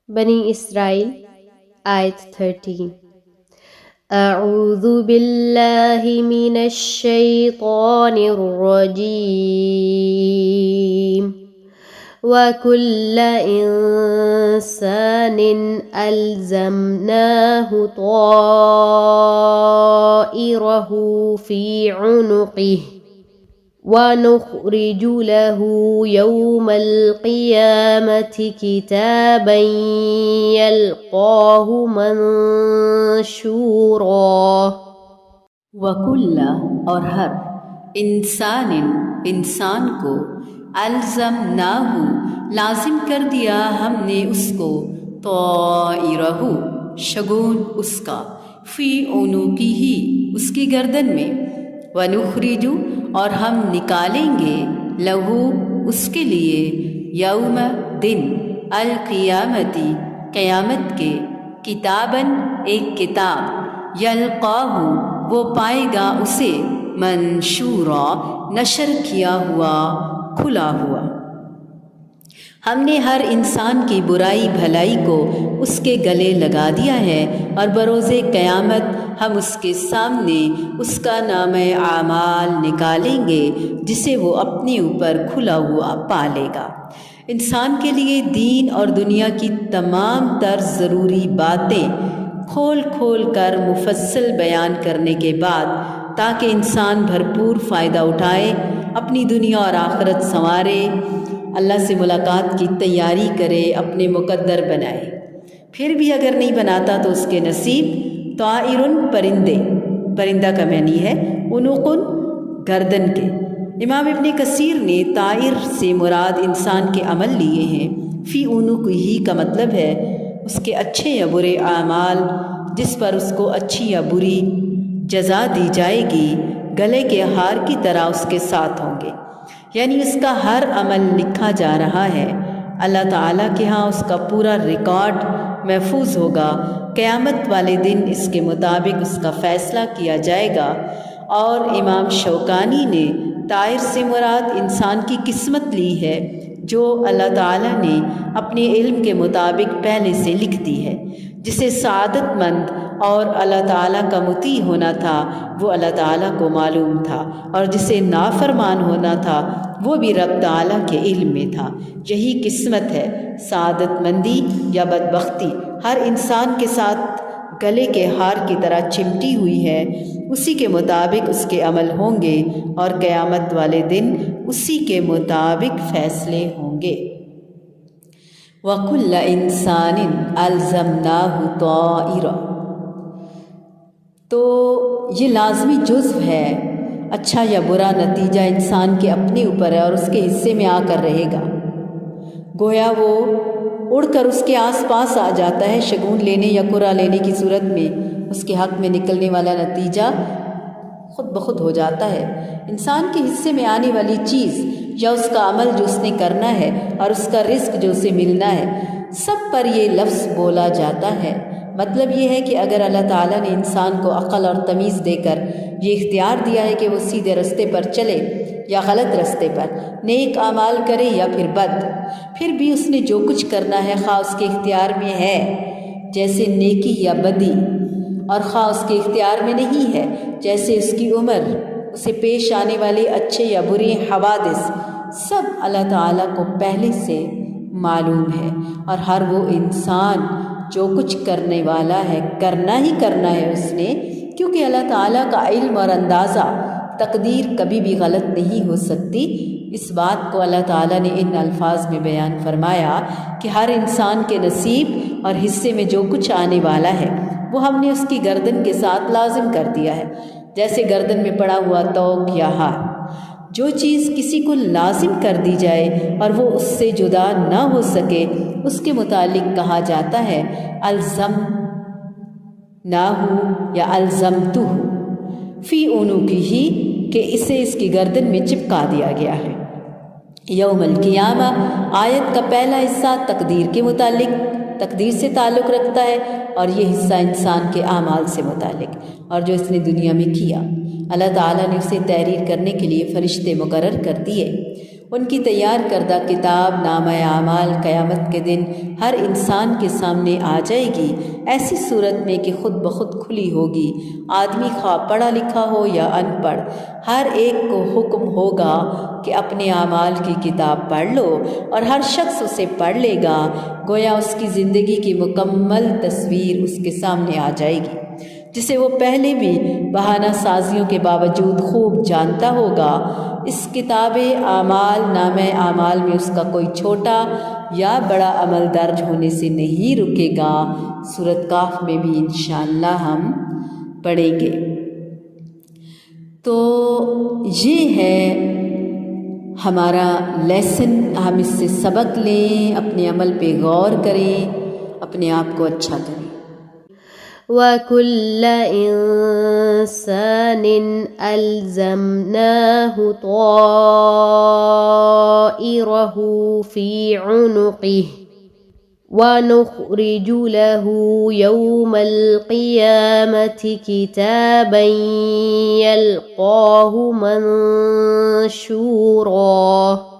بنی اسرائیل آیت 13۔ اعوذ باللہ من الشیطان الرجیم وَكُلَّ إِنسَانٍ أَلْزَمْنَاهُ طَائِرَهُ فِي عُنُقِهِ وَنُخْرِجُ لَهُ يَوْمَ الْقِيَامَةِ كِتَابًا يَلْقَاهُ مَنشُورًا۔ وَكُلَّ اور ہر انسان کو الزمناہ لازم کر دیا ہم نے اس کو طائرہ شگون اس کا فی عنقہ اس کی گردن میں ونخرج اور ہم نکالیں گے لہو اس کے لیے یوم دن القیامتی قیامت کے کتاباً ایک کتاب یلقاہ وہ پائے گا اسے منشورا نشر کیا ہوا کھلا ہوا۔ ہم نے ہر انسان کی برائی بھلائی کو اس کے گلے لگا دیا ہے اور بروز قیامت ہم اس کے سامنے اس کا نامہ اعمال نکالیں گے جسے وہ اپنے اوپر کھلا ہوا پالے گا۔ انسان کے لیے دین اور دنیا کی تمام تر ضروری باتیں کھول کھول کر مفصل بیان کرنے کے بعد تاکہ انسان بھرپور فائدہ اٹھائے، اپنی دنیا اور آخرت سنوارے، اللہ سے ملاقات کی تیاری کرے، اپنے مقدر بنائے۔ پھر بھی اگر نہیں بناتا تو اس کے نصیب طائرن پرندہ کا معنی ہے عنقن گردن کے۔ امام ابن کثیر نے طائر سے مراد انسان کے عمل لیے ہیں۔ فی عنقہ کا مطلب ہے اس کے اچھے یا برے اعمال جس پر اس کو اچھی یا بری جزا دی جائے گی گلے کے ہار کی طرح اس کے ساتھ ہوں گے، یعنی اس کا ہر عمل لکھا جا رہا ہے۔ اللہ تعالیٰ کے ہاں اس کا پورا ریکارڈ محفوظ ہوگا۔ قیامت والے دن اس کے مطابق اس کا فیصلہ کیا جائے گا۔ اور امام شوکانی نے طائر سے مراد انسان کی قسمت لی ہے جو اللہ تعالیٰ نے اپنے علم کے مطابق پہلے سے لکھ دی ہے۔ جسے سعادت مند اور اللہ تعالیٰ کا مطیع ہونا تھا وہ اللہ تعالیٰ کو معلوم تھا، اور جسے نافرمان ہونا تھا وہ بھی رب تعالیٰ کے علم میں تھا۔ یہی قسمت ہے، سعادت مندی یا بدبختی ہر انسان کے ساتھ گلے کے ہار کی طرح چمٹی ہوئی ہے، اسی کے مطابق اس کے عمل ہوں گے اور قیامت والے دن اسی کے مطابق فیصلے ہوں گے۔ وَكُلَّ إِنسَانٍ أَلْزَمْنَاهُ طَائِرًا، تو یہ لازمی جزو ہے۔ اچھا یا برا نتیجہ انسان کے اپنے اوپر ہے اور اس کے حصے میں آ کر رہے گا۔ گویا وہ اڑ کر اس کے آس پاس آ جاتا ہے۔ شگون لینے یا قرعہ لینے کی صورت میں اس کے حق میں نکلنے والا نتیجہ خود بخود ہو جاتا ہے۔ انسان کے حصے میں آنے والی چیز یا اس کا عمل جو اس نے کرنا ہے اور اس کا رزق جو اسے ملنا ہے، سب پر یہ لفظ بولا جاتا ہے۔ مطلب یہ ہے کہ اگر اللہ تعالیٰ نے انسان کو عقل اور تمیز دے کر یہ اختیار دیا ہے کہ وہ سیدھے رستے پر چلے یا غلط رستے پر، نیک اعمال کرے یا پھر بد، پھر بھی اس نے جو کچھ کرنا ہے خواہ اس کے اختیار میں ہے جیسے نیکی یا بدی، اور خواہ اس کے اختیار میں نہیں ہے جیسے اس کی عمر، اسے پیش آنے والے اچھے یا برے حوادث، سب اللہ تعالیٰ کو پہلے سے معلوم ہے۔ اور ہر وہ انسان جو کچھ کرنے والا ہے کرنا ہی کرنا ہے اس نے، کیونکہ اللہ تعالیٰ کا علم اور اندازہ تقدیر کبھی بھی غلط نہیں ہو سکتی۔ اس بات کو اللہ تعالیٰ نے ان الفاظ میں بیان فرمایا کہ ہر انسان کے نصیب اور حصے میں جو کچھ آنے والا ہے وہ ہم نے اس کی گردن کے ساتھ لازم کر دیا ہے، جیسے گردن میں پڑا ہوا توق یا ہار۔ جو چیز کسی کو لازم کر دی جائے اور وہ اس سے جدا نہ ہو سکے اس کے متعلق کہا جاتا ہے الزمناہ یا الزمتہ فی عنقہ، کہ اسے اس کی گردن میں چپکا دیا گیا ہے۔ یوم القیامہ آیت کا پہلا حصہ تقدیر کے متعلق تقدیر سے تعلق رکھتا ہے، اور یہ حصہ انسان کے اعمال سے متعلق اور جو اس نے دنیا میں کیا۔ اللہ تعالیٰ نے اسے تحریر کرنے کے لیے فرشتے مقرر کر دیے۔ ان کی تیار کردہ کتاب نامہ اعمال قیامت کے دن ہر انسان کے سامنے آ جائے گی، ایسی صورت میں کہ خود بخود کھلی ہوگی۔ آدمی خواہ پڑھا لکھا ہو یا ان پڑھ، ہر ایک کو حکم ہوگا کہ اپنے اعمال کی کتاب پڑھ لو، اور ہر شخص اسے پڑھ لے گا، گویا اس کی زندگی کی مکمل تصویر اس کے سامنے آ جائے گی، جسے وہ پہلے بھی بہانہ سازیوں کے باوجود خوب جانتا ہوگا۔ اس کتاب اعمال نامہ اعمال میں اس کا کوئی چھوٹا یا بڑا عمل درج ہونے سے نہیں رکے گا۔ سورۃ کہف میں بھی انشاءاللہ ہم پڑھیں گے۔ تو یہ ہے ہمارا لیسن، ہم اس سے سبق لیں، اپنے عمل پہ غور کریں، اپنے آپ کو اچھا کریں۔ وَكُلَّ إِنسَانٍ أَلْزَمْنَاهُ طَائِرَهُ فِي عُنُقِهِ وَنُخْرِجُ لَهُ يَوْمَ الْقِيَامَةِ كِتَابًا يَلْقَاهُ مَنشُورًا